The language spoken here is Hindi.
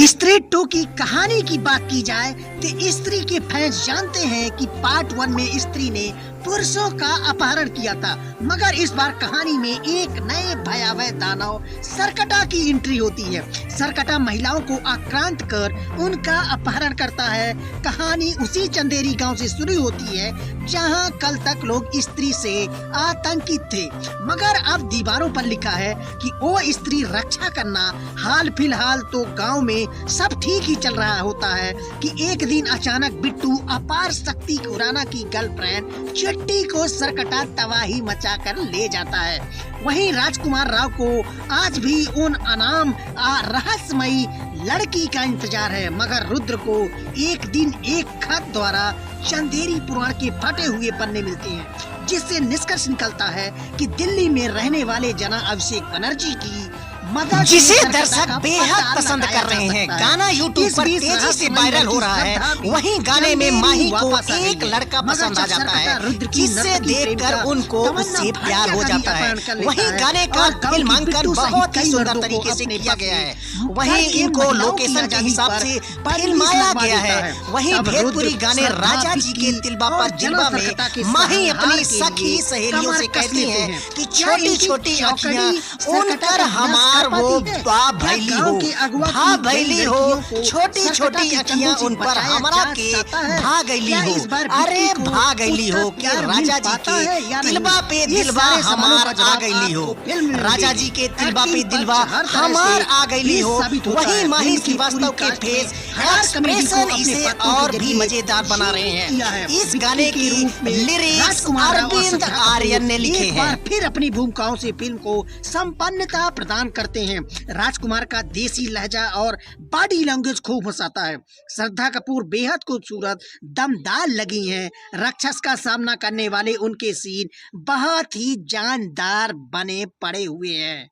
स्त्री 2 की कहानी की बात की जाए तो स्त्री के फैंस जानते हैं कि पार्ट 1 में स्त्री ने पुरुषों का अपहरण किया था, मगर इस बार कहानी में एक नए भयावह दानव सरकटा की एंट्री होती है। सरकटा महिलाओं को आक्रांत कर उनका अपहरण करता है। कहानी उसी चंदेरी गांव से शुरू होती है जहां कल तक लोग स्त्री से आतंकित थे, मगर अब दीवारों पर लिखा है कि वो स्त्री रक्षा करना। हाल फिलहाल तो गांव में सब ठीक ही चल रहा होता है कि एक दिन अचानक बिट्टू अपार शक्ति खुराना की गर्लफ्रेंड चिट्टी को सरकटा तबाही मचा कर ले जाता है। वहीं राजकुमार राव को आज भी उन अनाम रहस्यमयी लड़की का इंतजार है, मगर रुद्र को एक दिन एक खत द्वारा चंदेरी पुराण के फटे हुए पन्ने मिलते हैं, जिससे निष्कर्ष निकलता है कि दिल्ली में रहने वाले जना अभिषेक बनर्जी की मदद जिसे दर्शक बेहद पसंद कर रहे हैं। गाना यूट्यूब पर तेजी से वायरल हो रहा है। वहीं गाने में माही को एक लड़का पसंद आ जाता है, जिसे देखकर उनको उससे प्यार हो जाता है। वहीं गाने का फिल्मांकन बहुत ही सुंदर तरीके से किया गया है। वहीं इनको लोकेशन के हिसाब से फिल्माया गया है। वहीं भोजपुरी गाने राजा जी के तिलबा पर जिलबा में माही अपनी सखी सहेलियों से कहती है कि छोटी छोटी अखियां उन पर हमार वो भैली हो, छोटी छोटी अखियां उन पर हमरा के भागैली हो। अरे भागैली हो कि राजा जी के दिलवा पे दिलवा हमार आ गईली हो। राजा जी के दिलवा पे दिलवा हमार आ गईली हो। वही माही श्रीवास्तव के फेस एक्सप्रेशन इसे और भी मजेदार बना रहे हैं। इस गाने की लिरिक्स अरविंद आर्यन ने लिखे हैं। फिर अपनी भूमिकाओं से फिल्म को संपन्नता प्रदान करते हैं। राजकुमार का देसी लहजा और बॉडी लैंग्वेज खूब हंसाता है। श्रद्धा कपूर बेहद खूबसूरत दमदार लगी हैं। राक्षस का सामना करने वाले उनके सीन बहुत ही जानदार बने पड़े हुए हैं।